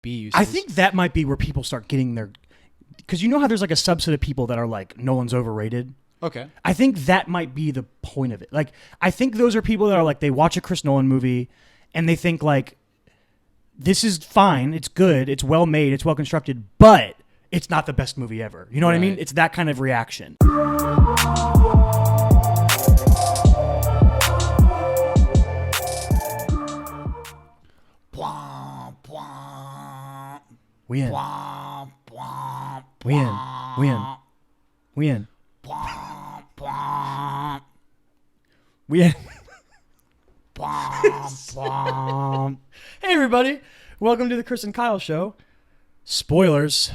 be useless. I think that might be where people start getting their, because you know how there's like a subset of people that are like Nolan's overrated. Okay. I think that might be the point of it. Like, I think those are people that are like, they watch a Chris Nolan movie and they think like, this is fine, it's good, it's well made, it's well constructed, but it's not the best movie ever. You know what I mean? It's that kind of reaction. We in. We in. We in. We in. We in. Hey everybody, welcome to the Chris and Kyle show. Spoilers.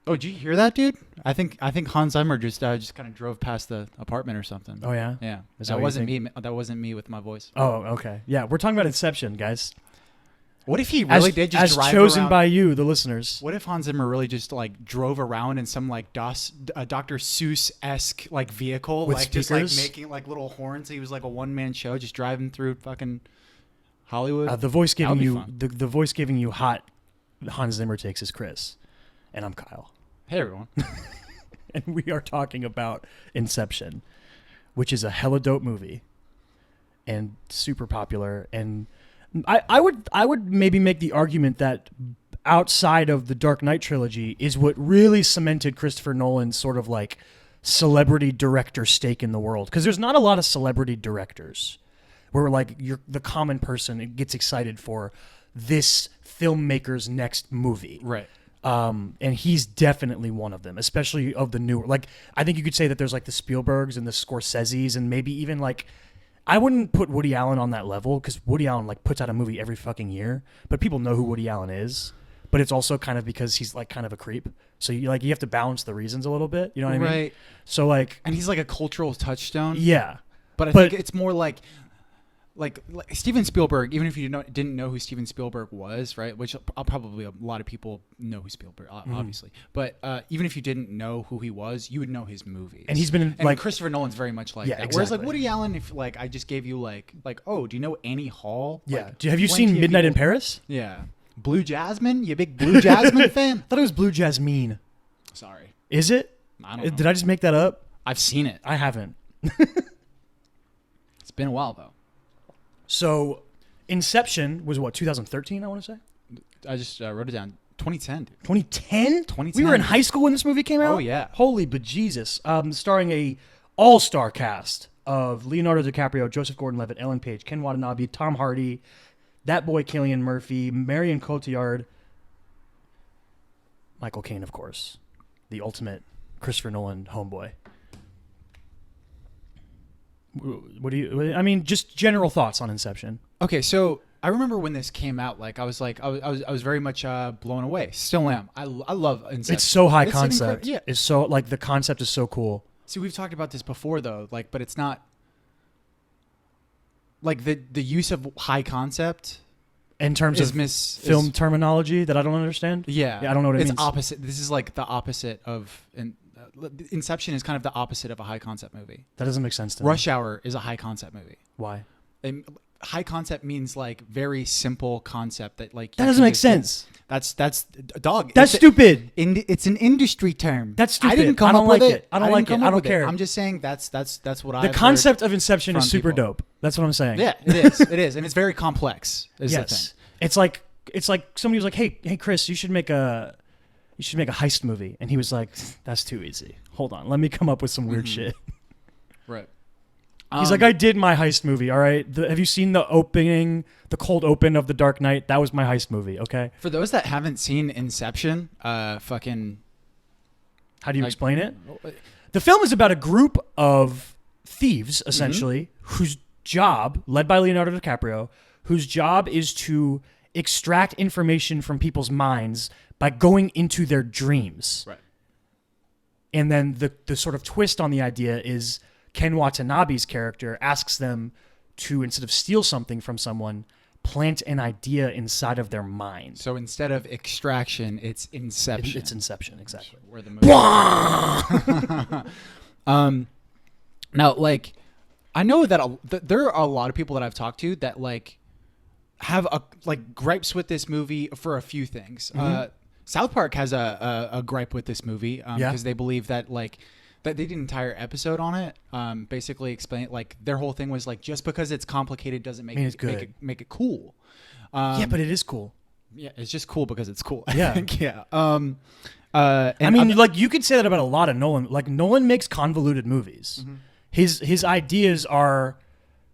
Oh, did you hear that, dude? I think Hans Zimmer just kind of drove past the apartment or something. Oh yeah? Yeah. That wasn't me. That wasn't me with my voice. Oh, okay. Yeah, we're talking about Inception, guys. What if he really did just drive around? As chosen around? by you, the listeners. What if Hans Zimmer really just like drove around in some like Dr. Seuss-esque like vehicle, with like speakers? just like making like little horns? He was like a one-man show, just driving through fucking Hollywood. The voice giving you hot Hans Zimmer takes is Chris, and I'm Kyle. Hey everyone. And we are talking about Inception, which is a hella dope movie and super popular. And I would maybe make the argument that outside of the Dark Knight trilogy is what really cemented Christopher Nolan's sort of like celebrity director stake in the world. Because there's not a lot of celebrity directors where like the common person gets excited for this filmmaker's next movie. Right. And he's definitely one of them, especially of the newer. Like, I think you could say that there's like the Spielbergs and the Scorseses and maybe even like, I wouldn't put Woody Allen on that level because Woody Allen like puts out a movie every fucking year, but people know who Woody Allen is. But it's also kind of because he's like kind of a creep. So you have to balance the reasons a little bit. You know what I mean? Right. So like, And he's like a cultural touchdown. yeah. But I think it's more like Steven Spielberg, even if you didn't know who Steven Spielberg was, right? Which probably a lot of people know who Spielberg, obviously. But even if you didn't know who he was, you would know his movies. And he's been like Christopher Nolan's very much like that. Exactly. Whereas like Woody Allen, if like I just gave you like oh, do you know Annie Hall? Yeah. Like, Have you seen Midnight in Paris? Yeah. Blue Jasmine? You a big Blue Jasmine fan? I thought it was Blue Jasmine. Sorry. Is it? I don't know. Did I just make that up? I've seen it. I haven't. It's been a while though. So, Inception was what, 2013, I want to say? I just wrote it down. 2010, dude. 2010? 2010. We were in high school when this movie came out? Oh, yeah. Holy bejesus. Starring a all-star cast of Leonardo DiCaprio, Joseph Gordon-Levitt, Ellen Page, Ken Watanabe, Tom Hardy, that boy Cillian Murphy, Marion Cotillard, Michael Caine, of course. The ultimate Christopher Nolan homeboy. What do you? I mean, just general thoughts on Inception. Okay, so I remember when this came out, like I was very much blown away. Still am. I love Inception. It's so high concept. Yeah, it's so like the concept is so cool. See, we've talked about this before though, like, but it's not like the use of high concept in terms of film terminology that I don't understand. Yeah, I don't know what it means. It's opposite. This is like the opposite of Inception is kind of the opposite of a high concept movie. That doesn't make sense to me. Rush Hour is a high concept movie. Why? High concept means like very simple concept that like that doesn't make sense. That's dog. That's stupid. It's an industry term. That's stupid. I didn't come up with it. I don't like it. I don't care. I'm just saying that's what I. The concept of Inception is super dope. That's what I'm saying. Yeah, it is. It is, and it's very complex. Is the thing. It's like somebody was like, hey, Chris, you should make a heist movie, and he was like, that's too easy. Hold on, let me come up with some weird shit. Right. He's like, I did my heist movie, all right? Have you seen the cold open of The Dark Knight? That was my heist movie, okay? For those that haven't seen Inception, fucking... How do you explain it? The film is about a group of thieves, essentially, whose job, led by Leonardo DiCaprio, whose job is to extract information from people's minds by going into their dreams. Right. And then the sort of twist on the idea is... Ken Watanabe's character asks them to, instead of steal something from someone, plant an idea inside of their mind. So instead of extraction, it's inception. It's Inception, exactly. Where the movie now, like, I know that there are a lot of people that I've talked to that, like, have gripes with this movie for a few things. South Park has a gripe with this movie because they believe that that they did an entire episode on it. Basically explain their whole thing was just because it's complicated doesn't make it cool. Yeah, but it is cool. Yeah, it's just cool because it's cool. Yeah. I think, yeah. You could say that about a lot of Nolan. Nolan makes convoluted movies. Mm-hmm. His ideas are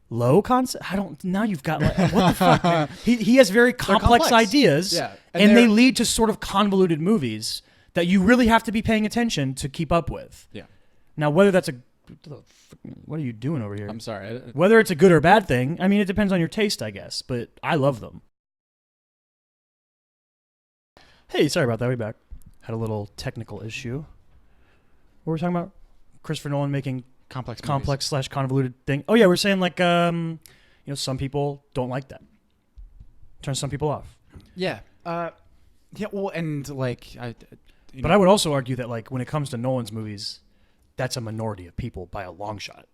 low concept. Now you've got what the fuck? He has very complex ideas, and they lead to sort of convoluted movies that you really have to be paying attention to keep up with. Yeah. Now, whether that's what are you doing over here? I'm sorry. Whether it's a good or bad thing, I mean, it depends on your taste, I guess. But I love them. Hey, sorry about that. We back. Had a little technical issue. What were we talking about? Christopher Nolan making complex / convoluted thing. Oh yeah, we're saying some people don't like that. Turns some people off. Yeah. Yeah. Well, and but I would also argue that when it comes to Nolan's movies, that's a minority of people by a long shot.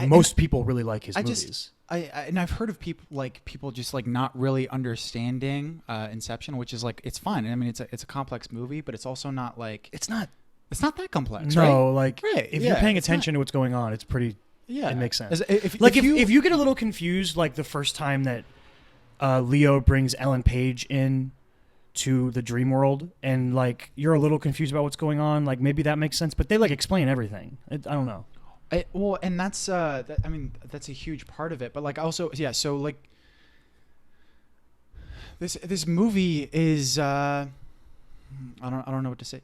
Most people really like his movies. And I've heard of people just not really understanding Inception, which is it's fine. I mean, it's a complex movie, but it's also not it's not that complex. No, right? If you're paying attention to what's going on, it's pretty. Yeah, it makes sense. If you get a little confused, the first time that Leo brings Ellen Page in to the dream world, and you're a little confused about what's going on, maybe that makes sense. But they explain everything. I don't know. And that's that's a huge part of it. But also, yeah. So this movie is I don't know what to say.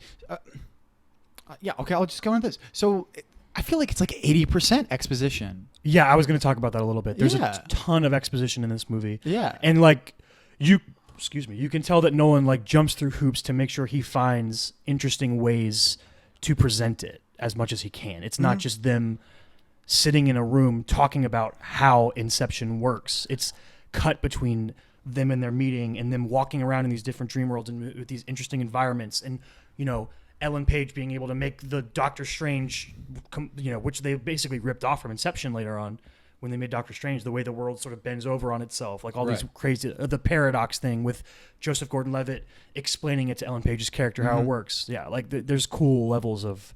Yeah. Okay. I'll just go into this. So I feel like it's 80% exposition. Yeah, I was going to talk about that a little bit. There's a ton of exposition in this movie. Yeah. And you can tell that Nolan jumps through hoops to make sure he finds interesting ways to present it as much as he can. It's not just them sitting in a room talking about how Inception works. It's cut between them and their meeting and them walking around in these different dream worlds and with these interesting environments, and Ellen Page being able to make the Doctor Strange, which they basically ripped off from Inception later on when they made Doctor Strange, the way the world sort of bends over on itself, all these crazy, the paradox thing with Joseph Gordon-Levitt explaining it to Ellen Page's character, how it works. Yeah, there's cool levels of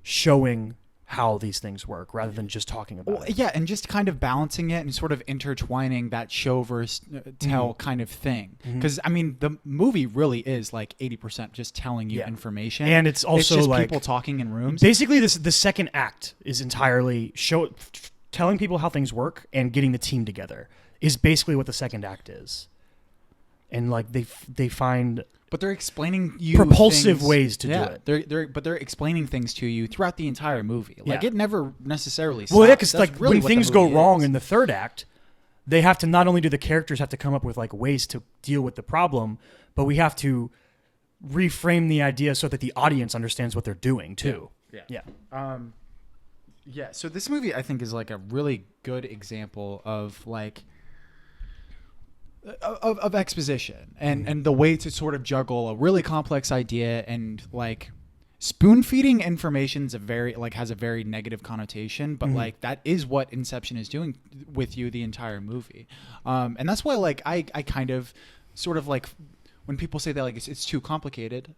showing how these things work rather than just talking about it. Yeah, and just kind of balancing it and sort of intertwining that show versus tell kind of thing. Because, the movie really is 80% just telling you information. And it's also just people talking in rooms. Basically, the second act is entirely telling people how things work and getting the team together is basically what the second act is. And they find... But they're explaining propulsive ways to do it. They're explaining things to you throughout the entire movie. It never necessarily stops. Well, yeah, because when things go wrong in the third act, they have to, not only do the characters have to come up with ways to deal with the problem, but we have to reframe the idea so that the audience understands what they're doing too. Yeah. So this movie, I think, is a really good example of of exposition and the way to sort of juggle a really complex idea and spoon feeding information is has a very negative connotation, but that is what Inception is doing with you the entire movie, and that's why I kind of sort of when people say that it's too complicated,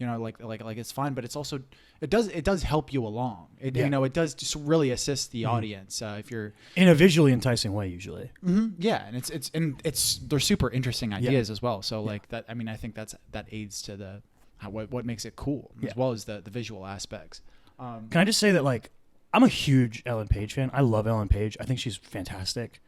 it's fine, but it's also it does help you along. It does just really assist the audience if you're in a visually enticing way usually. Yeah, and they're super interesting ideas as well. So that, I think that aids to what makes it cool as well as the visual aspects. Can I just say that I'm a huge Ellen Page fan. I love Ellen Page. I think she's fantastic.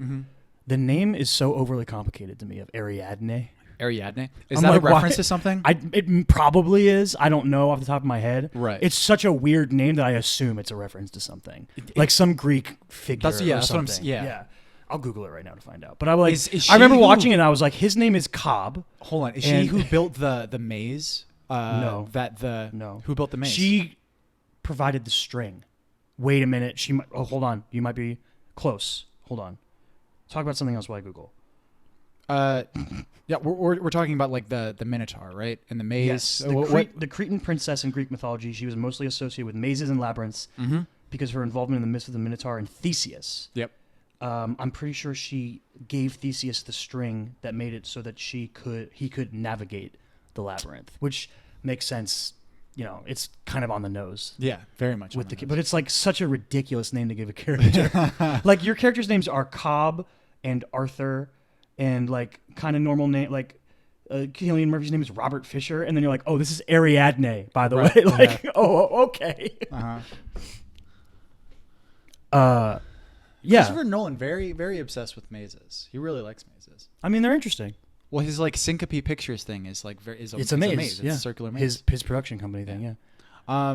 The name is so overly complicated to me of Ariadne. Ariadne? Is that a reference to something? It probably is. I don't know off the top of my head. Right. It's such a weird name that I assume it's a reference to something. Some Greek figure or something. Yeah. I'll Google it right now to find out. But I'm I remember watching it and I was like, his name is Cobb. Hold on. Is she who built the maze? No. No. Who built the maze? She provided the string. Wait a minute. Hold on. You might be close. Hold on. Talk about something else while I Google. Yeah, we're talking about the Minotaur, right? And the maze. Yes, the Cretan princess in Greek mythology. She was mostly associated with mazes and labyrinths because of her involvement in the myth of the Minotaur and Theseus. Yep. I'm pretty sure she gave Theseus the string that made it so that he could navigate the labyrinth, which makes sense. You know, it's kind of on the nose. Yeah, very much. With but it's like such a ridiculous name to give a character. Like your characters' names are Cobb and Arthur, and like kind of normal name. Like Cillian Murphy's name is Robert Fisher, and then you're like, oh, this is Ariadne, by the way. Like, oh, okay. Yeah. Christopher Nolan, very, very obsessed with mazes. He really likes mazes. I mean, they're interesting. Well, his like Syncope Pictures thing is like it's a maze. It's a circular maze. His production company thing, yeah.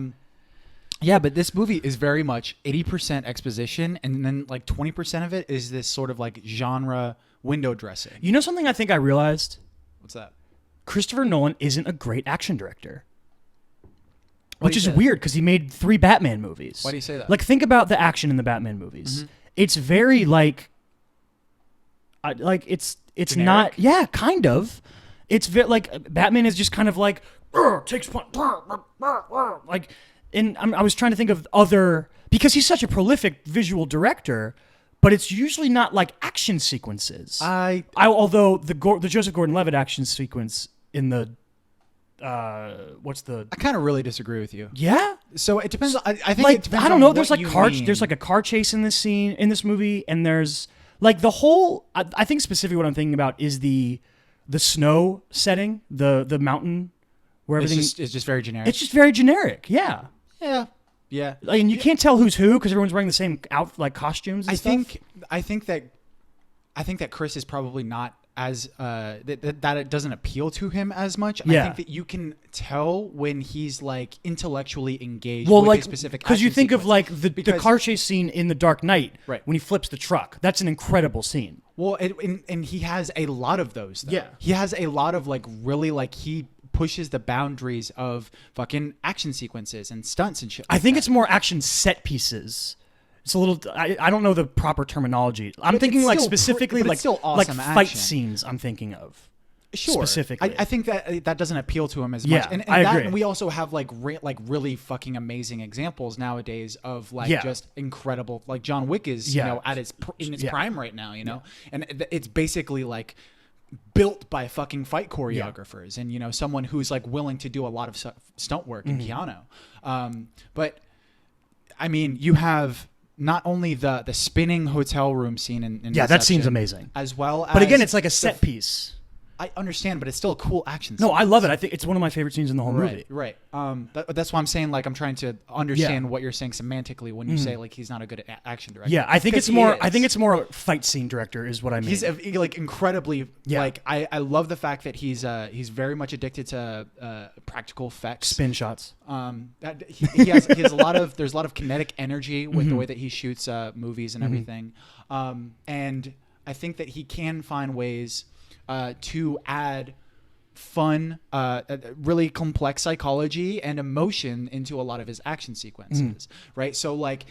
Yeah, but this movie is very much 80% exposition, and then like 20% of it is this sort of like genre window dressing. You know something I think I realized? What's that? Christopher Nolan isn't a great action director. Which is say weird because he made 3 Batman movies. Why do you say that? Like, think about the action in the Batman movies. It's very like it's Generic? not. Yeah, kind of. It's like Batman is just kind of like takes point, like. And I was trying to think of other, because he's such a prolific visual director, but it's usually not like action sequences. Although the Joseph Gordon-Levitt action sequence in the I kind of really disagree with you. Yeah. So it depends. I think like, it depends. I don't know. On There's what like there's like a car chase in this movie, and there's like the whole. I think specifically what I'm thinking about is the snow setting, the mountain where everything is just very generic. It's just very generic. Yeah. Yeah. Like, and you can't tell who's who because everyone's wearing the same costumes. And stuff. I think that Chris is probably not as that it doesn't appeal to him as much. Yeah. I think that you can tell when he's like intellectually engaged with a specific because you action think of sequence. like the car chase scene in The Dark Knight, right, when he flips the truck. That's an incredible scene. Well, and he has a lot of those. Though. Yeah, he has a lot of like really like he pushes the boundaries of fucking action sequences and stunts and shit. I think it's more action set pieces. It's a little. I don't know the proper terminology. I'm thinking like specifically like still awesome like fight action. scenes. I'm thinking of. Sure. Specifically, I think that doesn't appeal to him as yeah, much. And I that, agree. And we also have like really fucking amazing examples nowadays of like just incredible. Like John Wick is you know at its prime right now. You know, and it's basically like built by fucking fight choreographers and you know someone who's like willing to do a lot of stunt work in Keanu. But I mean, you have not only the spinning hotel room scene in that Inception, scene's amazing, as well as. But again, it's like a set piece. I understand, but it's still a cool action No, sequence. I love it. I think it's one of my favorite scenes in the whole movie. Right. That's why I'm saying like I'm trying to understand what you're saying semantically when you say like he's not a good action director. Yeah, I think it's more. I think it's more fight scene director is what I mean. He's like incredibly like I love the fact that he's very much addicted to practical effects, spin shots. That he has a lot of there's a lot of kinetic energy with the way that he shoots movies and everything, and I think that he can find ways to add fun, really complex psychology and emotion into a lot of his action sequences, right? So like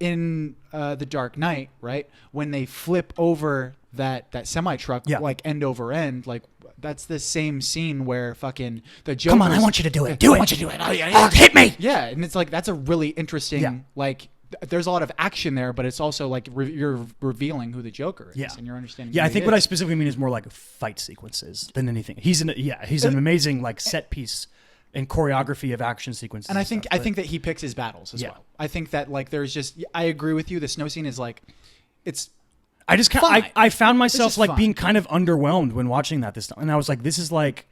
in The Dark Knight, right, when they flip over that semi-truck like end over end, like that's the same scene where fucking the Joker. Come on, I want you to do it. Do it. I want you to do it. Oh, hit me. Yeah, and it's like that's a really interesting like. There's a lot of action there, but it's also like you're revealing who the Joker is, and you're understanding. Yeah, I think what I specifically mean is more like fight sequences than anything. He's an amazing like set piece and choreography of action sequences. And I think that he picks his battles as well. I think that like there's just I agree with you. The snow scene is like it's. I found myself like being kind of underwhelmed when watching that this time, and I was like, this is like.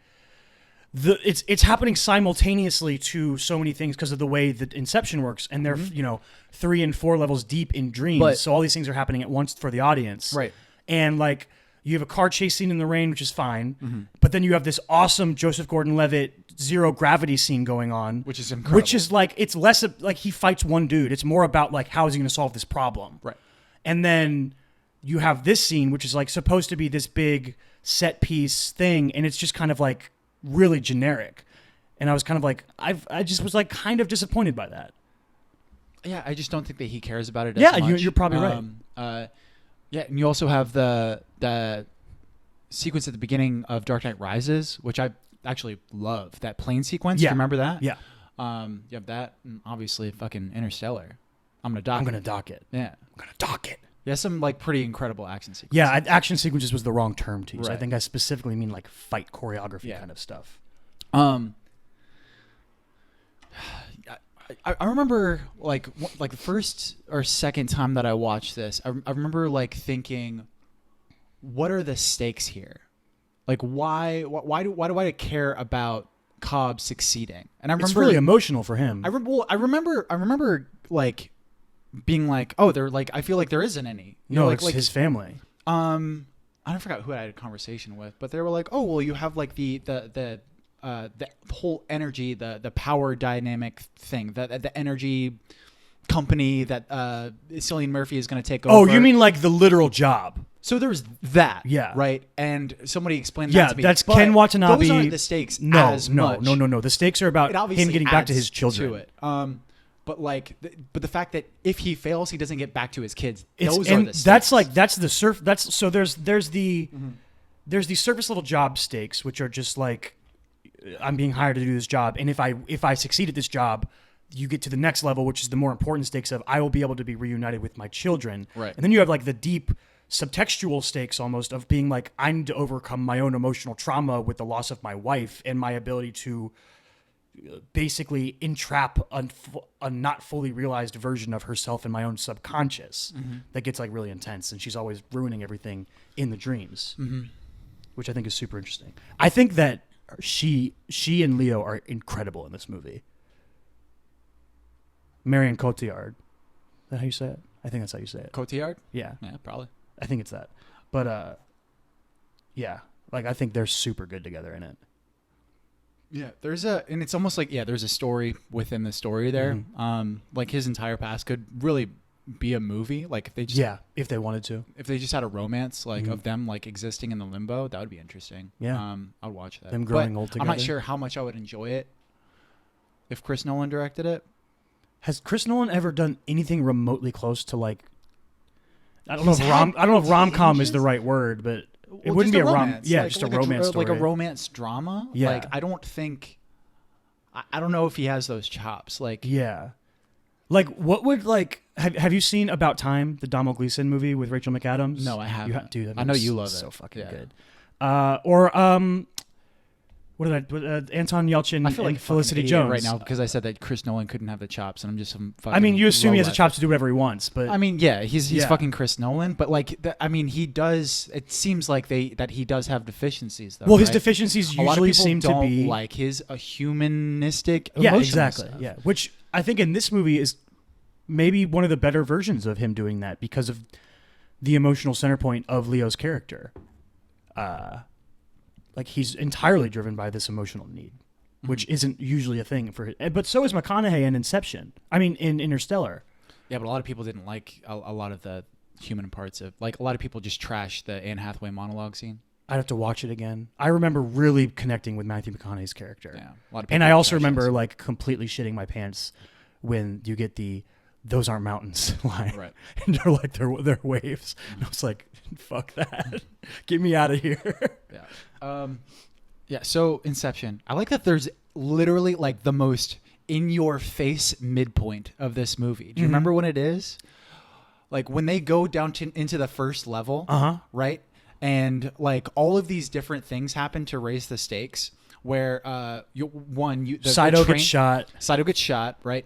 It's happening simultaneously to so many things because of the way that Inception works, and they're 3 and 4 levels deep in dreams. So all these things are happening at once for the audience, right? And like you have a car chase scene in the rain, which is fine, but then you have this awesome Joseph Gordon-Levitt zero gravity scene going on, which is incredible. Which is like it's less like he fights one dude. It's more about like how is he going to solve this problem, right? And then you have this scene, which is like supposed to be this big set piece thing, and it's just kind of like. Really generic, and I was kind of like I just was like kind of disappointed by that. Yeah, I just don't think that he cares about it. As much. You're probably right. Yeah, and you also have the sequence at the beginning of Dark Knight Rises, which I actually love. That plane sequence. Yeah. Do you remember that? Yeah. You have that, and obviously fucking Interstellar. I'm gonna dock it. Yeah. I'm gonna dock it. Yeah, some like pretty incredible action sequences. Yeah, action sequences was the wrong term to use. I Right. think I specifically mean like fight choreography Yeah. kind of stuff. I remember like the first or second time that I watched this, I remember like thinking, what are the stakes here? Like why do I care about Cobb succeeding? And I remember It's really emotional for him. I remember like being like, oh, they're like, I feel like there isn't any. You know, it's his family. I forgot who I had a conversation with, but they were like, oh, well, you have like the whole energy, the power dynamic thing, the energy company that Cillian Murphy is going to take over. Oh, you mean like the literal job? So there's that, Yeah. right? And somebody explained Yeah, that to me. that's But Ken Watanabe. Those aren't the stakes No, as no, much. no. The stakes are about It obviously him getting back to adds his children. To it. But like, but the fact that if he fails, he doesn't get back to his kids. It's, Those are and the stakes. that's like that's the surf. That's so there's the surface level job stakes, which are just like I'm being hired to do this job, and if I succeed at this job, you get to the next level, which is the more important stakes of I will be able to be reunited with my children. Right. And then you have like the deep subtextual stakes almost of being like I need to overcome my own emotional trauma with the loss of my wife and my ability to basically entrap a not fully realized version of herself in my own subconscious that gets like really intense, and she's always ruining everything in the dreams, which I think is super interesting. I think that she and Leo are incredible in this movie. Marion Cotillard, is that how you say it? I think that's how you say it. Cotillard? Yeah, Probably. I think it's that. But yeah, like I think they're super good together in it. Yeah, and it's almost like, there's a story within the story there. Like his entire past could really be a movie. Like if they just, if they wanted to. if they just had a romance like of them like existing in the limbo, that would be interesting. Yeah. I'd watch that. Them growing But old I'm not together. sure how much I would enjoy it if Chris Nolan directed it. Has Chris Nolan ever done anything remotely close to like? I don't He's know if had rom-com is the changes. right word, but it Well, wouldn't just be a rom. romance. Yeah, Like- just like a romance story. like a romance drama. Yeah. Like I don't think. I don't know if he has those chops. Like Yeah, like what would like have you seen About Time, the Domhnall Gleeson movie with Rachel McAdams? No, I haven't. Dude, that I know movie's you love so it. fucking Yeah. good. Or Anton Yelchin I feel like and Felicity Jones Jones right now because I said that Chris Nolan couldn't have the chops, and I'm just some fucking. I mean, you assume he has a lowlife. chops to do whatever he wants, but I mean, yeah, he's Yeah. fucking Chris Nolan, but like, I mean, he does. It seems like that he does have deficiencies, though. well, his right? deficiencies A lot of usually people seem don't to be like his humanistic. yeah, emotional exactly, stuff. yeah. Which I think in this movie is maybe one of the better versions of him doing that because of the emotional center point of Leo's character. Like he's entirely driven by this emotional need, which isn't usually a thing for him. But so is McConaughey in Inception. I mean, in Interstellar. Yeah, but a lot of people didn't like a lot of the human parts of, like, a lot of people just trashed the Anne Hathaway monologue scene. I'd have to watch it again. I remember really connecting with Matthew McConaughey's character. Yeah, a lot of people And I also trashed remember that scene. like completely shitting my pants when you get "those aren't mountains" line. Right. And they're like they're waves. And I was like, fuck that. Get me out of here. Yeah. Yeah. So Inception. I like that there's literally like the most in your face midpoint of this movie. Do you remember when it is? Like when they go down into the first level, right? And like all of these different things happen to raise the stakes. Where Saito gets shot. Saito gets shot, right?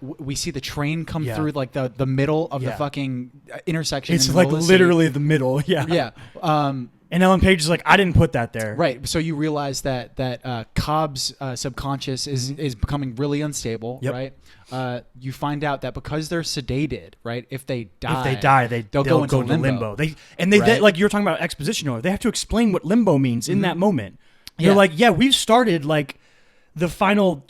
We see the train come Yeah. through like the middle of the Yeah. fucking intersection. It's in the like middle of the city. literally the middle. Yeah. Yeah. And Ellen Page is like, I didn't put that there. Right. So you realize that Cobb's subconscious is becoming really unstable, Yep. right? You find out that because they're sedated, right? If they die, they'll go go into limbo. They Right. like you were talking about exposition earlier. They have to explain what limbo means in that moment. Yeah. They're like, yeah, we've started like the final,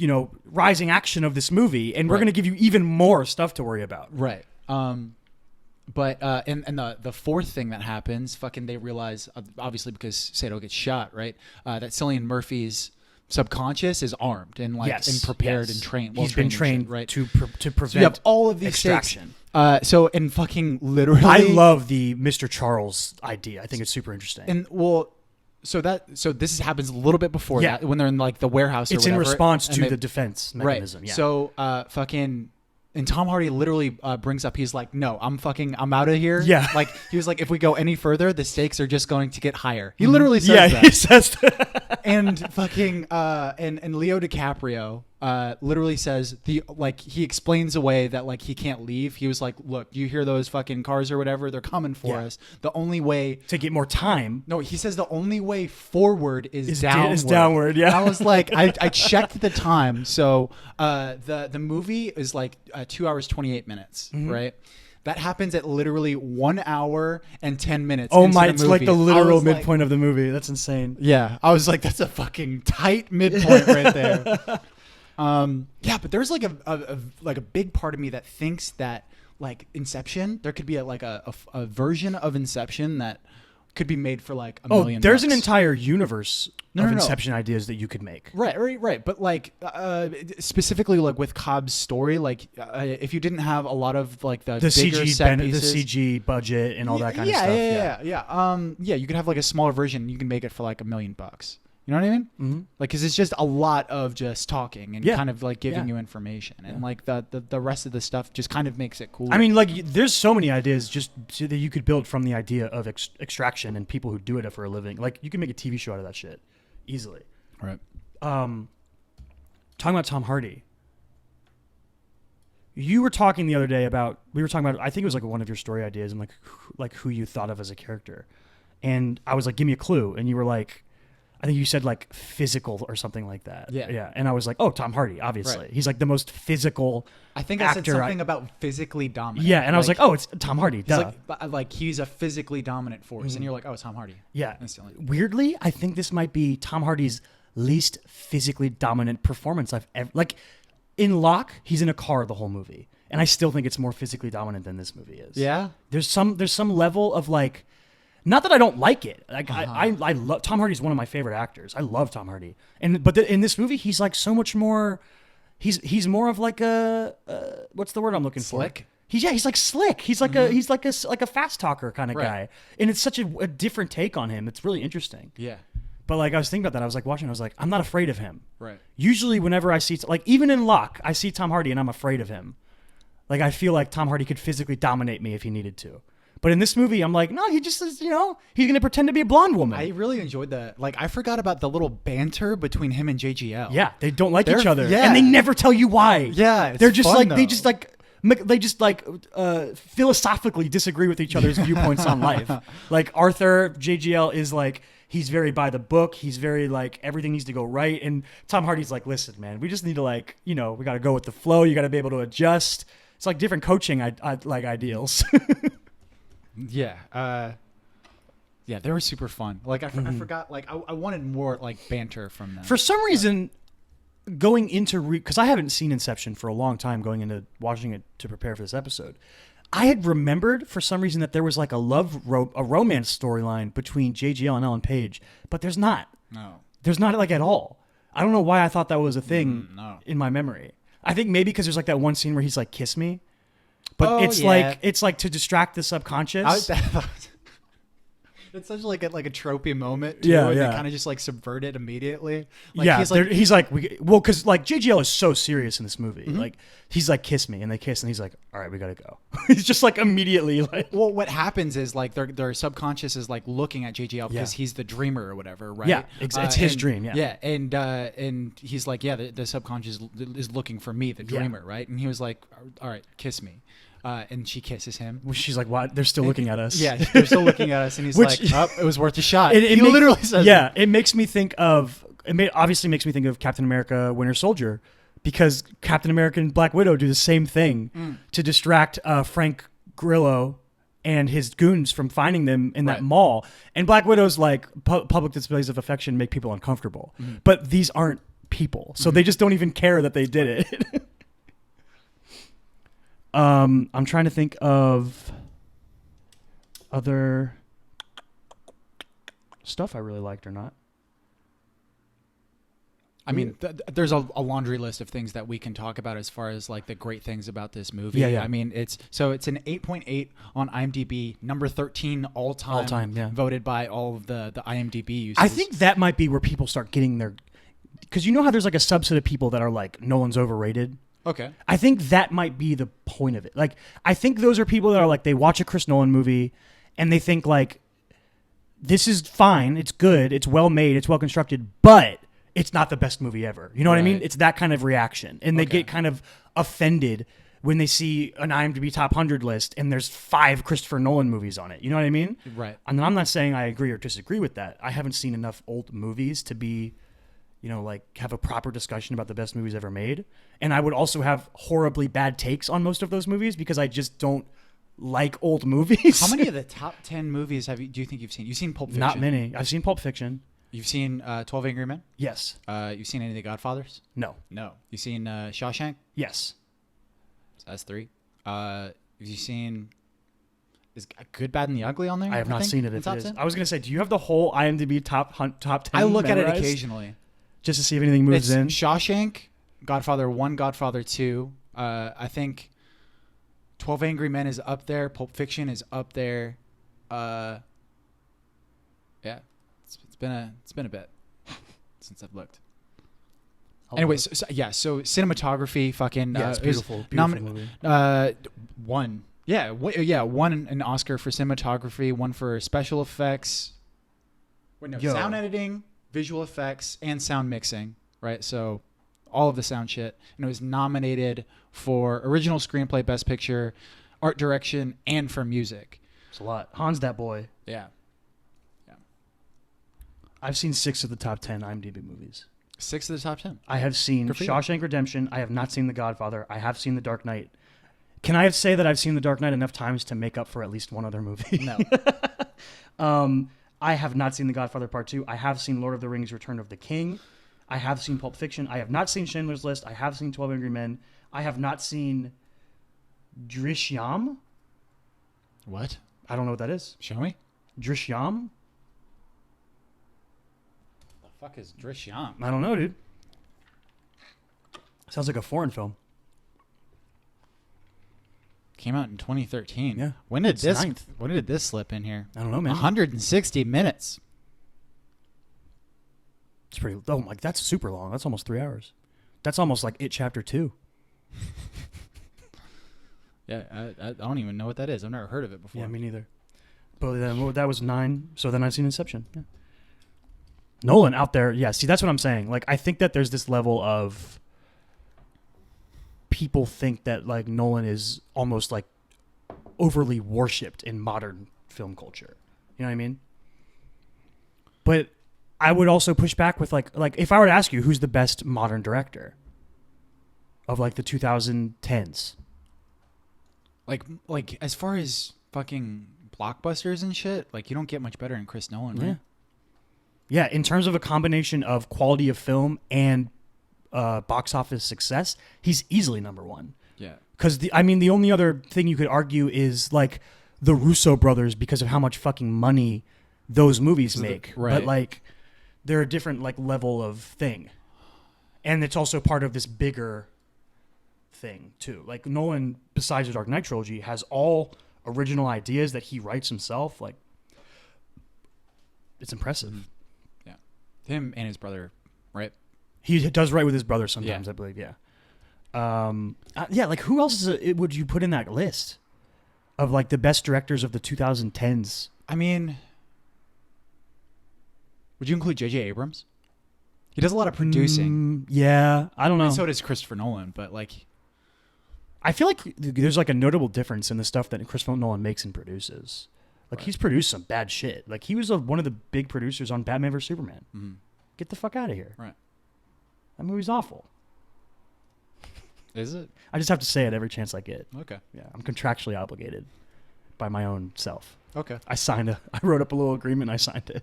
rising action of this movie, and we're Right. going to give you even more stuff to worry about. Right. But and the fourth thing that happens, fucking, they realize, obviously because Sato gets shot, right? That Cillian Murphy's subconscious is armed and like and prepared and trained. He's been trained and shit, right? to prevent So you have all of these extraction. Stakes. So and fucking literally, I love the Mr. Charles idea. I think it's super interesting. And well, so this happens a little bit before Yeah. that when they're in like the warehouse. It's or in whatever, response and to they- the defense mechanism. Right. Yeah. So fucking And Tom Hardy literally brings up, he's like, no, I'm out of here. Yeah. Like, he was like, if we go any further, the stakes are just going to get higher. He literally says that. He says that. And fucking, and Leo DiCaprio literally says, he explains away that, like, he can't leave. He was like, look, you hear those fucking cars or whatever? They're coming for us. The only way. To get more time. No, he says the only way forward is downward. Is downward, yeah. And I was like, I checked the time. So the movie is like 2 hours, 28 minutes, right? That happens at literally 1 hour and 10 minutes. Oh into my, the it's movie. like the literal I was midpoint of the movie. That's insane. Yeah. I was like, that's a fucking tight midpoint right there. Yeah, but there's like a big part of me that thinks that, like, Inception, there could be a version of Inception that could be made for like $1 million. There's an entire universe of no. Inception ideas that you could make. Right. But like specifically, like with Cobb's story, like if you didn't have a lot of like the bigger CG set pieces, the CG budget and all that kind of stuff. Yeah. You could have like a smaller version. You can make it for like $1 million. You know what I mean? Mm-hmm. Like, because it's just a lot of just talking and kind of like giving you information, and like the rest of the stuff just kind of makes it cool. I mean, like, there's so many ideas just that you could build from the idea of extraction and people who do it for a living. Like, you can make a TV show out of that shit easily. Right. Talking about Tom Hardy. You were talking the other day about, I think it was like one of your story ideas and like who you thought of as a character, and I was like, give me a clue, and you were like, I think you said like physical or something like that. Yeah. And I was like, oh, Tom Hardy, obviously. Right. He's like the most physical I think I said something about physically dominant. Yeah, and I was like, oh, it's Tom Hardy. Duh. Like he's a physically dominant force. And you're like, oh, it's Tom Hardy. Yeah. Weirdly, I think this might be Tom Hardy's least physically dominant performance I've ever... Like, in Locke, he's in a car the whole movie. And I still think it's more physically dominant than this movie is. Yeah? There's some level of like... Not that I don't like it. Like I love Tom Hardy's one of my favorite actors. I love Tom Hardy, but in this movie he's like so much more. He's more of like a what's the word I'm looking for? Slick. He's like slick. He's like a fast talker kind of guy, and it's such a different take on him. It's really interesting. Yeah. But like I was thinking about that, I was like watching. I was like, I'm not afraid of him. Right. Usually, whenever I see like even in Locke, I see Tom Hardy and I'm afraid of him. Like I feel like Tom Hardy could physically dominate me if he needed to. But in this movie, I'm like, no, he just is, he's going to pretend to be a blonde woman. I really enjoyed that. Like, I forgot about the little banter between him and JGL. Yeah, they don't like each other. Yeah. And they never tell you why. Yeah, they're just fun, like, though. they just philosophically disagree with each other's viewpoints on life. Like, Arthur, JGL is like, he's very by the book. He's very like, everything needs to go right. And Tom Hardy's like, listen, man, we just need to like, we got to go with the flow. You got to be able to adjust. It's like different coaching like ideals. Yeah. They were super fun. Like I forgot. Like I wanted more like banter from them. For some reason, going into because I haven't seen Inception for a long time, going into watching it to prepare for this episode, I had remembered for some reason that there was like a romance storyline between JGL and Ellen Page, but there's not. No. There's not like at all. I don't know why I thought that was a thing in my memory. I think maybe because there's like that one scene where he's like, "Kiss me." But it's like to distract the subconscious. It's such like a tropey moment. Too, and they kind of just like subvert it immediately. Like, he's like, because like JGL is so serious in this movie. Mm-hmm. Like he's like, kiss me, and they kiss, and he's like, all right, we gotta go. He's just like immediately like. Well, what happens is like their subconscious is like looking at JGL because he's the dreamer or whatever, right? Yeah, it's his dream. Yeah, and he's like, the subconscious is looking for me, the dreamer, right? And he was like, all right, kiss me. And she kisses him. She's like, "What? They're still looking at us." Yeah, they're still looking at us, and he's like, "Oh, it was worth a shot." He literally says, "Yeah." It makes me think of. Obviously makes me think of Captain America: Winter Soldier, because Captain America and Black Widow do the same thing to distract Frank Grillo and his goons from finding them in that mall. And Black Widow's like public displays of affection make people uncomfortable, but these aren't people, so they just don't even care that they did it. I'm trying to think of other stuff I really liked or not. I mean, there's a laundry list of things that we can talk about as far as like the great things about this movie. Yeah. I mean, it's an 8.8 on IMDb, number 13 all time, voted by all of the IMDb users. I think that might be where people start getting their, because you know how there's like a subset of people that are like, Nolan's overrated. Okay. I think that might be the point of it. Like, I think those are people that are like, they watch a Chris Nolan movie and they think like, this is fine, it's good, it's well made, it's well constructed, but it's not the best movie ever. You know what I mean? It's that kind of reaction. And they get kind of offended when they see an IMDb top 100 list and there's 5 Christopher Nolan movies on it. You know what I mean? Right. And I'm not saying I agree or disagree with that. I haven't seen enough old movies to be, you know, like have a proper discussion about the best movies ever made. And I would also have horribly bad takes on most of those movies because I just don't like old movies. How many of the top 10 movies do you think you've seen? You've seen Pulp Fiction? Not many. I've seen Pulp Fiction. You've seen 12 Angry Men? Yes. You've seen any of the Godfathers? No. No. You've seen Shawshank? Yes. So that's 3. Have you seen is Good, Bad, and the Ugly on there? I have not seen it. If it is. I was going to say, do you have the whole IMDb top 10 I look memorized? at it occasionally. Just to see if anything moves in. Shawshank, Godfather 1, Godfather 2. I think 12 Angry Men is up there. Pulp Fiction is up there. Yeah. It's been a bit since I've looked. Anyway, so cinematography, fucking it's beautiful, movie. Won an Oscar for cinematography, one for special effects. Sound editing, visual effects, and sound mixing. Right, so all of the sound shit, and it was nominated for original screenplay, best picture, art direction, and for music. It's a lot. Han's that boy. Yeah. I've seen 6 of the top 10 IMDb movies. 6 of the top 10. I have seen Shawshank Redemption. I have not seen The Godfather. I have seen The Dark Knight. Can I say that I've seen The Dark Knight enough times to make up for at least one other movie? No. I have not seen The Godfather Part 2. I have seen Lord of the Rings Return of the King. I have seen Pulp Fiction. I have not seen Schindler's List. I have seen 12 Angry Men. I have not seen Drishyam. What? I don't know what that is. Show me. Drishyam? The fuck is Drishyam? I don't know, dude. Sounds like a foreign film. Came out in 2013. Yeah. When did this slip in here? I don't know, man. 160 minutes. It's pretty. Oh my, that's super long. That's almost 3 hours. That's almost like It Chapter 2. Yeah, I don't even know what that is. I've never heard of it before. Yeah, me neither. But then that was 9. So then I've seen Inception. Yeah. Nolan out there. Yeah. See, that's what I'm saying. Like, I think that there's this level of people think that like Nolan is almost like overly worshipped in modern film culture. You know what I mean? But I would also push back with like if I were to ask you who's the best modern director of like the 2010s, like as far as fucking blockbusters and shit, like you don't get much better than Chris Nolan, right? Yeah, in terms of a combination of quality of film and box office success, he's easily number 1. Yeah. Because the only other thing you could argue is like the Russo brothers because of how much fucking money those movies make. Right. But like they're a different like level of thing. And it's also part of this bigger thing too. Like Nolan, besides the Dark Knight trilogy, has all original ideas that he writes himself. Like it's impressive. Yeah. Him and his brother, right? He does write with his brother sometimes, Yeah. I believe. Yeah. Like who else would you put in that list of like the best directors of the 2010s? I mean, would you include J.J. Abrams? He does a lot of producing. Yeah, I don't know. And so does Christopher Nolan, but like, I feel like there's like a notable difference in the stuff that Christopher Nolan makes and produces. Like he's produced some bad shit. Like he was one of the big producers on Batman vs Superman. Mm-hmm. Get the fuck out of here. Right. That movie's awful. Is it? I just have to say it every chance I get. Okay. Yeah, I'm contractually obligated by my own self. Okay. I wrote up a little agreement. I signed it.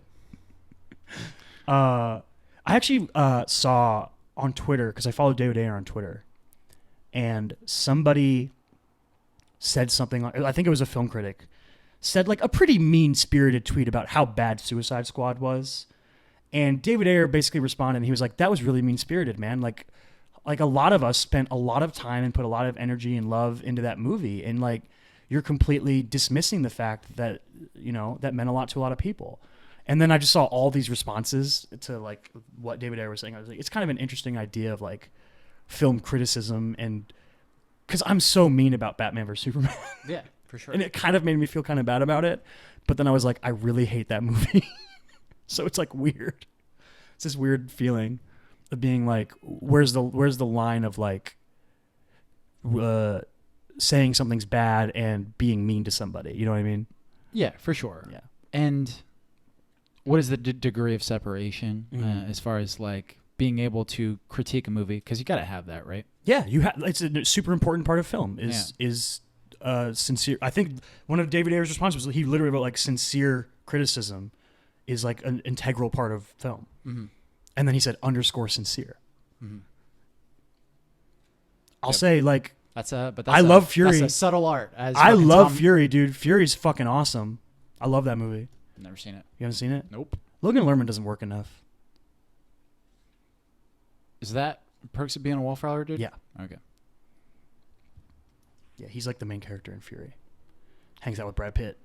I actually saw on Twitter, because I follow David Ayer on Twitter, and somebody said something, I think it was a film critic, said like a pretty mean-spirited tweet about how bad Suicide Squad was. And David Ayer basically responded, and he was like, that was really mean-spirited, man. Like a lot of us spent a lot of time and put a lot of energy and love into that movie, and like you're completely dismissing the fact that, you know, that meant a lot to a lot of people. And then I just saw all these responses to like what David Ayer was saying. I was like, it's kind of an interesting idea of like film criticism, and because I'm so mean about Batman vs Superman, Yeah, for sure. and it kind of made me feel kind of bad about it. But then I was like, I really hate that movie. So it's like weird. It's this weird feeling of being like, where's the line of like saying something's bad and being mean to somebody? You know what I mean? Yeah, for sure. Yeah. And what is the degree of separation Mhm. as far as like being able to critique a movie? Because you got to have that, right? Yeah, it's a super important part of film is sincere. I think one of David Ayer's responses was he literally wrote like sincere criticism is like an integral part of film. Mm-hmm. And then he said _sincere. Mm-hmm. I'll say like That's I love Fury. That's a subtle art. As I fucking love Tom- Fury, dude. Fury's fucking awesome. I love that movie. Never seen it. You haven't seen it? Nope. Logan Lerman doesn't work enough. Is that Perks of Being a Wallflower, dude? Yeah. Okay. Yeah, he's like the main character in Fury. Hangs out with Brad Pitt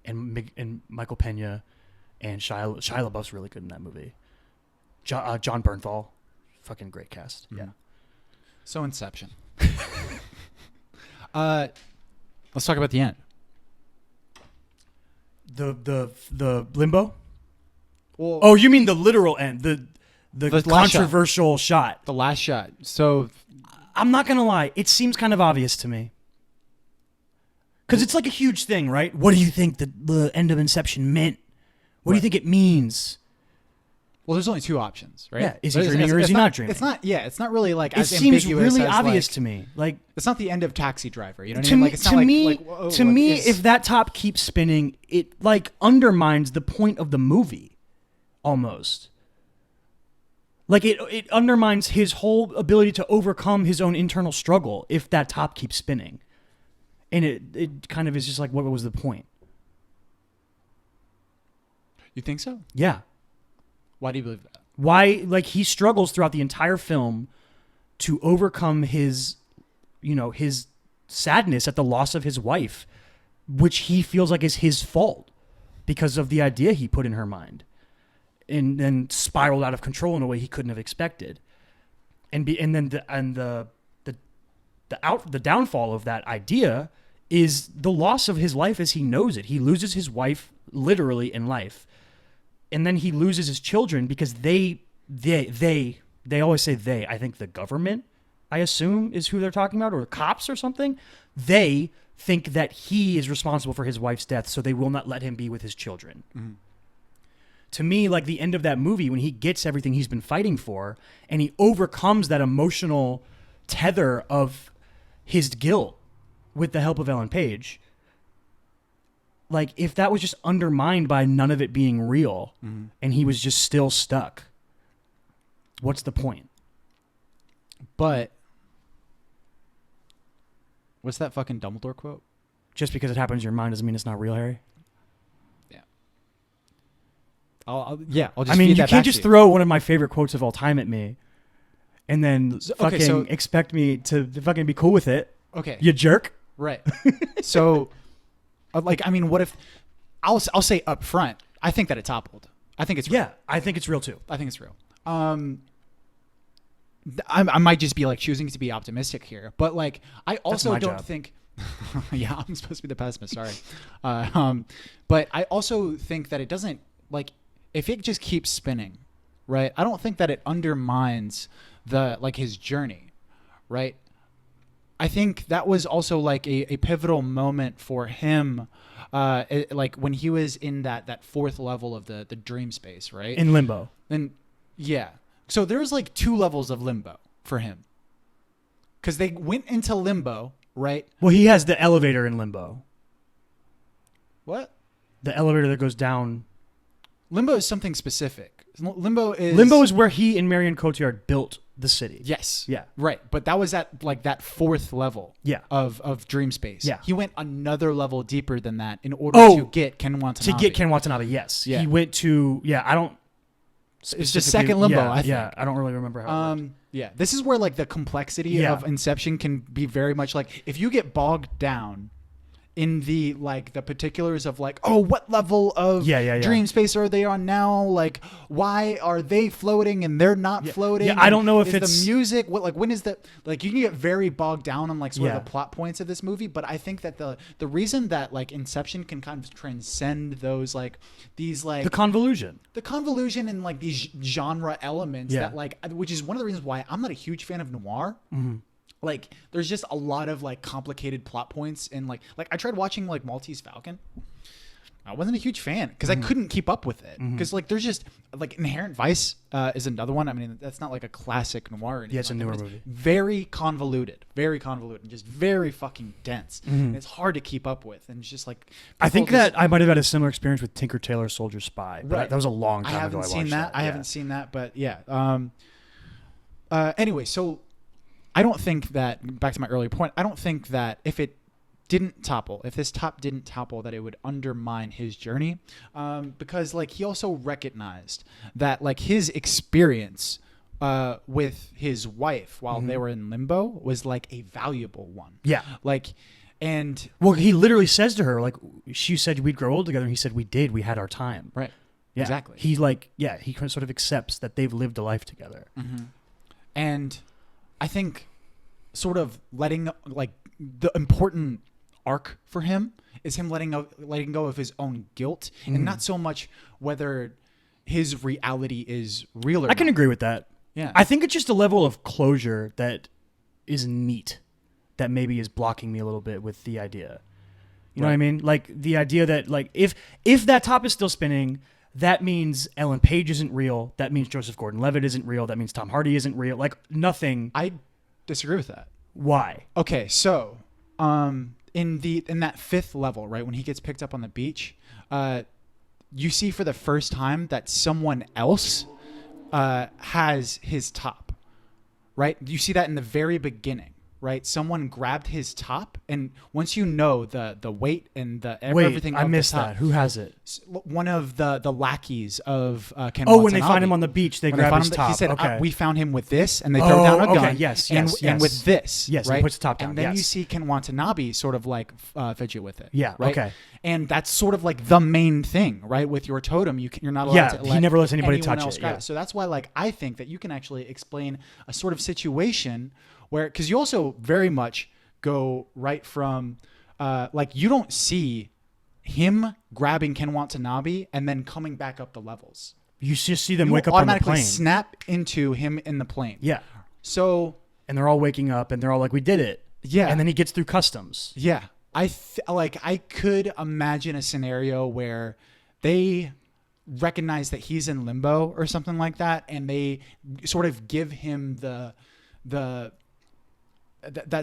and Michael Pena and Shia LaBeouf's really good in that movie. John Bernthal, fucking great cast. Mm-hmm. Yeah. So Inception. Let's talk about the end. The limbo. Well, Oh, you mean the literal end? The last controversial shot. the last shot. So I'm not gonna lie, it seems kind of obvious to me. Because it's like a huge thing, right? What do you think the end of Inception meant? What do you think it means? well, there's only two options, right? Yeah, is he It's- dreaming or is he not dreaming? It's not. Yeah, it's not really like It as seems ambiguous really as, obvious like, to me. Like It's not the end of Taxi Driver. You know what I to mean? me, Like it's not to like, me, like, whoa, to like, me, it's- if that top keeps spinning, it like undermines the point of the movie, almost. Like it undermines his whole ability to overcome his own internal struggle if that top keeps spinning, and it kind of is just like, what was the point? You think so? Yeah. Why do you believe that? Why, like, he struggles throughout the entire film to overcome his, his sadness at the loss of his wife, which he feels like is his fault because of the idea he put in her mind, and then spiraled out of control in a way he couldn't have expected. And the downfall of that idea is the loss of his life as he knows it. He loses his wife literally in life. And then he loses his children because they always say they. I think the government, I assume, is who they're talking about, or cops or something. They think that he is responsible for his wife's death, so they will not let him be with his children. Mm-hmm. To me, like the end of that movie, when he gets everything he's been fighting for, and he overcomes that emotional tether of his guilt with the help of Ellen Page. Like, if that was just undermined by none of it being real, and he was just still stuck, what's the point? But what's that fucking Dumbledore quote? Just because it happens in your mind doesn't mean it's not real, Harry. Yeah. I'll just. I mean, feed you that can't back just to you. throw one of my favorite quotes of all time at me, and then okay, so- expect me to fucking be cool with it. Okay. You jerk. Right. So, like, I mean, what if I'll say up front, I think that it toppled. I think it's real. Yeah, I think it's real too. I think it's real. I might just be like choosing to be optimistic here, but like I also my don't job. think. Yeah, I'm supposed to be the pessimist. Sorry, but I also think that it doesn't like if it just keeps spinning, right? I don't think that it undermines his journey, right? I think that was also like a pivotal moment for him, like when he was in that fourth level of the dream space, right? In limbo. And yeah, so there's like two levels of limbo for him, because they went into limbo, right? Well, he has the elevator in limbo. What? The elevator that goes down. Limbo is something specific. Limbo is where he and Marion Cotillard built the city. Yes. Yeah. Right. But that was at like that fourth level. Yeah. Of dream space. Yeah. He went another level deeper than that in order to get Ken Watanabe. To get Ken Watanabe, yes. Yeah. He went to I don't. It's just second limbo. Yeah, I think. Yeah, I don't really remember how. It worked. Yeah. This is where like the complexity of Inception can be very much like if you get bogged down in the like the particulars of like, oh, what level of dream space are they on now? Like, why are they floating and they're not floating? Yeah, I don't know if is it's the music. What like when is the like you can get very bogged down on like sort of the plot points of this movie, but I think that the reason that like Inception can kind of transcend those like these like the convolution and like these genre elements that like, which is one of the reasons why I'm not a huge fan of noir. Like there's just a lot of like complicated plot points and like I tried watching like Maltese Falcon. I wasn't a huge fan because I couldn't keep up with it because like there's just like Inherent Vice is another one. I mean, that's not like a classic noir. Or anything. Yeah, it's a newer movie. Very convoluted, and just very fucking dense. And it's hard to keep up with. And it's just like I think that I might have had a similar experience with Tinker Tailor Soldier Spy. But that was a long time ago. I haven't seen that. I haven't seen that, but yeah. Anyway, so I don't think that, back to my earlier point, I don't think that if this top didn't topple, that it would undermine his journey. Because like he also recognized that like his experience with his wife while they were in limbo was like a valuable one. Yeah. Like, and well, he literally says to her, like, she said we'd grow old together, and he said we did. We had our time. Right. Yeah. Exactly. He like, he sort of accepts that they've lived a life together. And I think sort of letting like the important arc for him is him letting go of his own guilt and not so much whether his reality is real or not. I can agree with that. Yeah. I think it's just a level of closure that is neat that maybe is blocking me a little bit with the idea. You know what I mean? Like the idea that like if that top is still spinning, that means Ellen Page isn't real. That means Joseph Gordon-Levitt isn't real. That means Tom Hardy isn't real. Like nothing. I disagree with that. Why? Okay, so in that fifth level, right, when he gets picked up on the beach, you see for the first time that someone else has his top, right? You see that in the very beginning. Right, someone grabbed his top, and once you know the weight and everything. I missed that. Who has it? One of the lackeys of Ken. Oh, when they find him on the beach, they grab his top. He said, okay. "We found him with this," and they throw down a gun. Okay, yes, and with this, yes, right? He puts the top down. And then you see Ken Watanabe sort of like fidget with it. Yeah, right? Okay. And that's sort of like the main thing, right? With your totem, you're not allowed to. He never lets anybody touch it. Yeah. So that's why, like, I think that you can actually explain a sort of situation where, because you also very much go right from, like, you don't see him grabbing Ken Watanabe and then coming back up the levels. You just see them wake up on the plane. Snap into him in the plane. Yeah. So. And they're all waking up and they're all like, we did it. Yeah. And then he gets through customs. Yeah. I could imagine a scenario where they recognize that he's in limbo or something like that, and they sort of give him that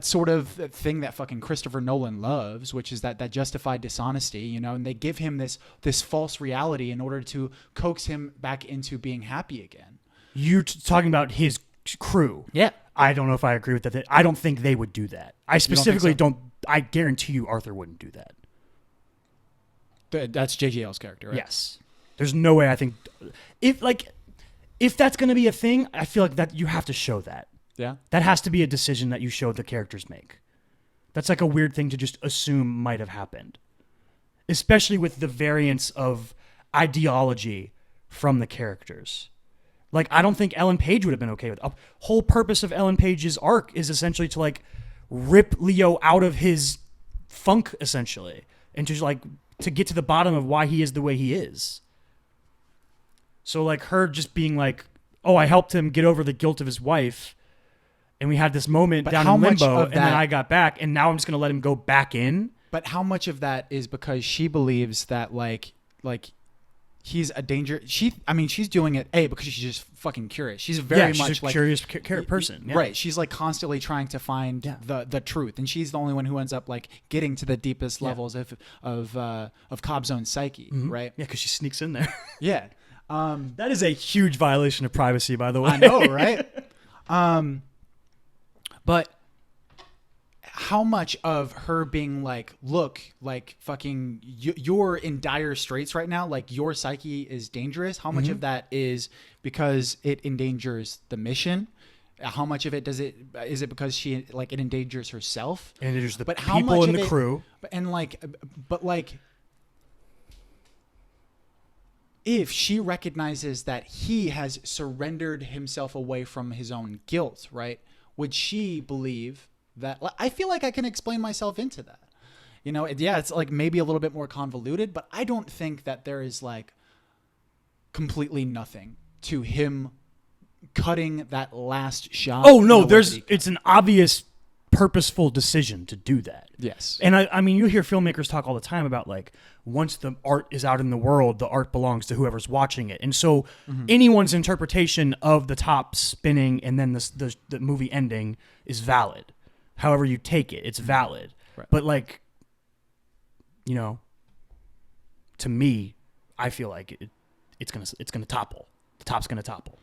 sort of thing that fucking Christopher Nolan loves, which is that justified dishonesty, you know, and they give him this false reality in order to coax him back into being happy again. You're talking about his crew. Yeah. I don't know if I agree with that. I don't think they would do that. I specifically don't. I guarantee you Arthur wouldn't do that. That's JGL's character, right? Yes. There's no way I think if that's going to be a thing, I feel like that you have to show that. Yeah. That has to be a decision that you show the characters make. That's like a weird thing to just assume might have happened. Especially with the variance of ideology from the characters. Like, I don't think Ellen Page would have been okay with it. The whole purpose of Ellen Page's arc is essentially to, like, rip Leo out of his funk, essentially. And to get to the bottom of why he is the way he is. So, like, her just being like, oh, I helped him get over the guilt of his wife, and we had this moment down in limbo, and then I got back, and now I'm just going to let him go back in. But how much of that is because she believes that, like he's a danger? She's doing it, because she's just fucking curious. She's she's a curious person. Yeah. Right. She's, like, constantly trying to find the truth, and she's the only one who ends up, like, getting to the deepest levels of Cobb's own psyche, right? Yeah, because she sneaks in there. Yeah. That is a huge violation of privacy, by the way. I know, right? But how much of her being like, look, like, fucking, you're in dire straits right now, like, your psyche is dangerous. How much of that is because it endangers the mission How much of it is it because she like it endangers herself? And it endangers the But how people much in of the it- crew. But if she recognizes that he has surrendered himself away from his own guilt, right? Would she believe that? I feel like I can explain myself into that. You know, it's like maybe a little bit more convoluted, but I don't think that there is like completely nothing to him cutting that last shot. Oh no, in the way that he cut. it's an obvious purposeful decision to do that. Yes. And I mean, you hear filmmakers talk all the time about like once the art is out in the world, the art belongs to whoever's watching it. And so anyone's interpretation of the top spinning and then the movie ending is valid. However you take it, it's valid. Right. But like, you know, to me, I feel like it's gonna topple. The top's gonna topple.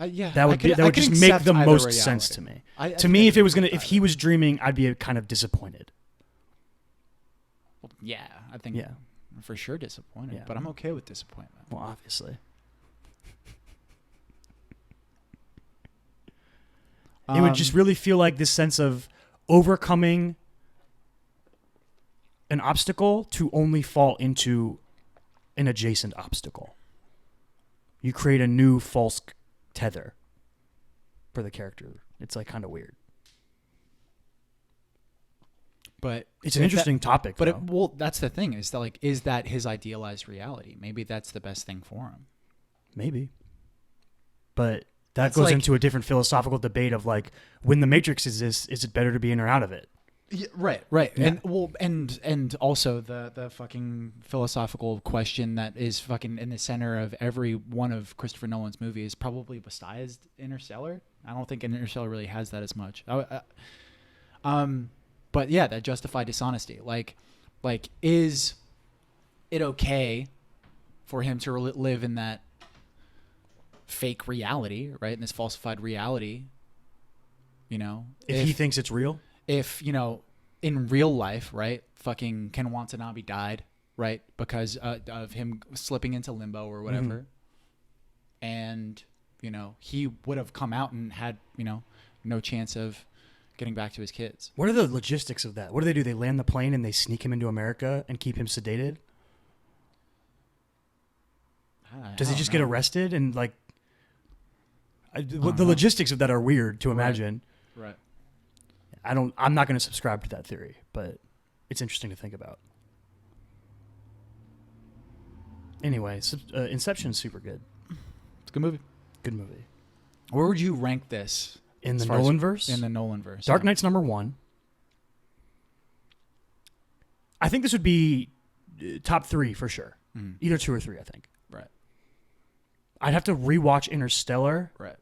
Yeah, That would I could just make accept the either most reality. sense to me. I To think me, I if could it was accept if either. he was dreaming, I'd be kind of disappointed. Well, yeah, I think Yeah. for sure disappointed, Yeah. but I'm okay with disappointment. Well, obviously, it would just really feel like this sense of overcoming an obstacle to only fall into an adjacent obstacle. You create a new false tether for the character. It's like kind of weird. But It's an interesting topic. But though. that's the thing is that like is that his idealized reality? Maybe that's the best thing for him. Maybe. But that That's goes like- into a different philosophical debate of like, when the Matrix exists, is it better to be in or out of it? Yeah, right. Yeah. And also the fucking philosophical question that is fucking in the center of every one of Christopher Nolan's movies, probably besides Interstellar. I don't think Interstellar really has that as much. But yeah, that justified dishonesty. Like, is it okay for him to live in that fake reality, right? In this falsified reality, you know? If he thinks it's real? If, you know, in real life, right, fucking Ken Watanabe died, right, because of him slipping into limbo or whatever. And, you know, he would have come out and had, you know, no chance of getting back to his kids. What are the logistics of that? What do? They land the plane and they sneak him into America and keep him sedated? Does he just get arrested and like? The logistics of that are weird to imagine. Right. I'm not going to subscribe to that theory, but it's interesting to think about. Anyway, Inception's super good. It's a good movie. Good movie. Where would you rank this? In the as far as- Nolanverse? In the Nolanverse. Dark yeah. Knight's number 1. I think this would be top 3 for sure. Mhm. Either 2 or 3, I think. Right. I'd have to rewatch Interstellar. Right.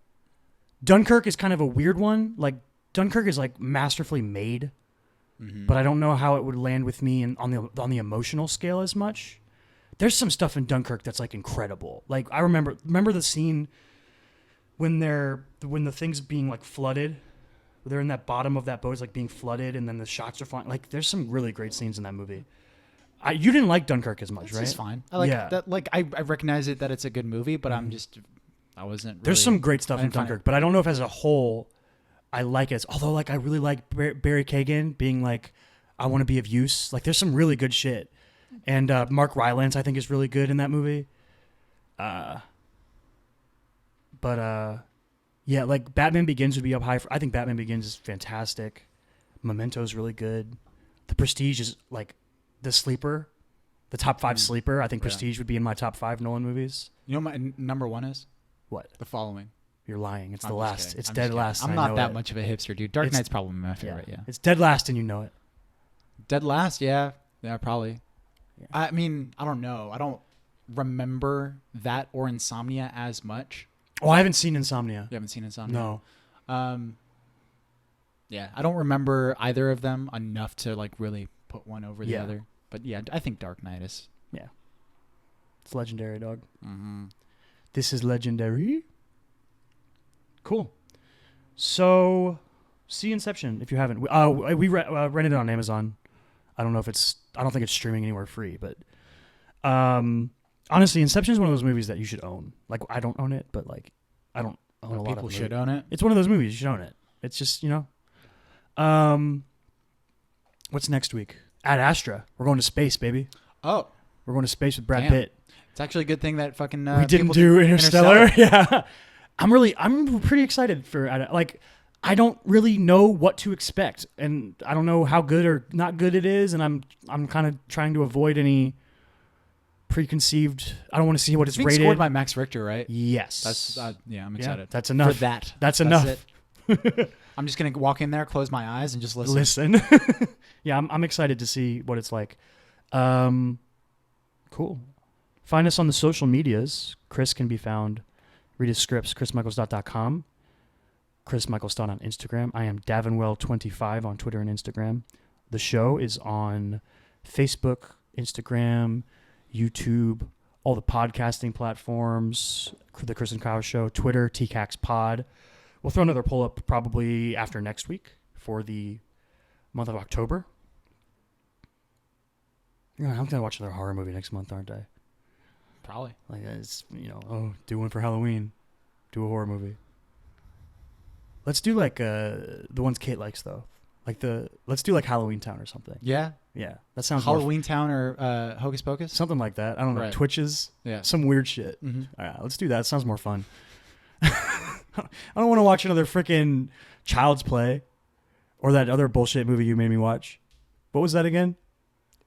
Dunkirk is kind of a weird one. Like, Dunkirk is like masterfully made, Mm-hmm. but I don't know how it would land with me on the emotional scale as much. There's some stuff in Dunkirk that's like incredible. Like, I remember the scene when the thing's being like flooded. They're in that bottom of that boat, it's like being flooded, and then the shots are flying. Like, there's some really great scenes in that movie. You didn't like Dunkirk as much, It's right? just fine. I like Yeah. that. Like I recognize it that it's a good movie, but I wasn't. Really, There's some great stuff I in didn't find Dunkirk, but I don't know if as a whole I like it. Although, like, I really like Barry Kagan being like, I want to be of use. Like, there's some really good shit. And Mark Rylance, I think, is really good in that movie. But yeah, like, Batman Begins would be up high. I think Batman Begins is fantastic. Memento's really good. The Prestige is, like, the sleeper. The top 5 sleeper. I think Prestige would be in my top 5 Nolan movies. You know what my number 1 is? What? The Following. You're lying. It's I'm the just last. kidding. It's I'm dead just kidding. last. I'm and I not know that it. much of a hipster, dude. Dark It's- Knight's probably my favorite. Yeah. It's dead last, and you know it. Dead last. Yeah. Yeah. Probably. Yeah. I mean, I don't know. I don't remember that or Insomnia as much. Oh, I haven't seen Insomnia. You haven't seen Insomnia? No. Yeah, I don't remember either of them enough to like really put one over the Yeah. other. But yeah, I think Dark Knight is. Yeah. It's legendary, dog. Mm-hmm. This is legendary. Cool. So, see Inception if you haven't. We rented it on Amazon. I don't know if I don't think it's streaming anywhere free, but honestly, Inception is one of those movies that you should own. Like, I don't own it, but like, own a lot of People the should movie. own it. It's one of those movies. You should own it. It's just, what's next week? Ad Astra. We're going to space, baby. Oh, We're going to space with Brad Damn. Pitt. it's actually a good thing that fucking We didn't people do did Interstellar. Yeah. I'm pretty excited for, I don't really know what to expect, and I don't know how good or not good it is, and I'm kind of trying to avoid any preconceived. I don't want to see what it's being rated. scored by Max Richter, right? Yes. That's I'm Yeah, excited. that's enough. For that. That's enough. It. I'm just gonna walk in there, close my eyes, and just listen. Listen. Yeah, I'm excited to see what it's like. Cool. Find us on the social medias. Chris can be found. Read his scripts, chrismichaelsdott.com. Chris Michael Stott on Instagram. I am Davinwell25 on Twitter and Instagram. The show is on Facebook, Instagram, YouTube, all the podcasting platforms, The Chris and Kyle Show, Twitter, tcaks pod. We'll throw another poll up probably after next week for the month of October. I'm going to watch another horror movie next month, aren't I? Probably. Like, it's, do one for Halloween. Do a horror movie. Let's do like the ones Kate likes, though. Let's do like Halloween Town or something. Yeah. Yeah, that sounds more Halloween Town or Hocus Pocus. something like that. I don't know. Right. Twitches. Yeah. Some weird shit. Mm-hmm. All right, let's do that. It sounds more fun. I don't want to watch another freaking Child's Play or that other bullshit movie you made me watch. What was that again?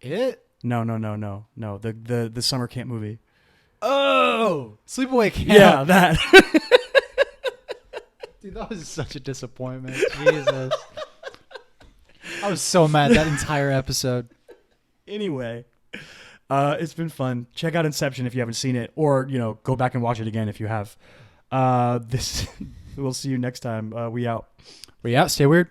It. No. The summer camp movie. Oh, Sleepaway Camp. Yeah, that. Dude, that was such a disappointment. Jesus. I was so mad that entire episode. Anyway, it's been fun. Check out Inception if you haven't seen it, or go back and watch it again if you have. We'll see you next time. We out. We out. Stay weird.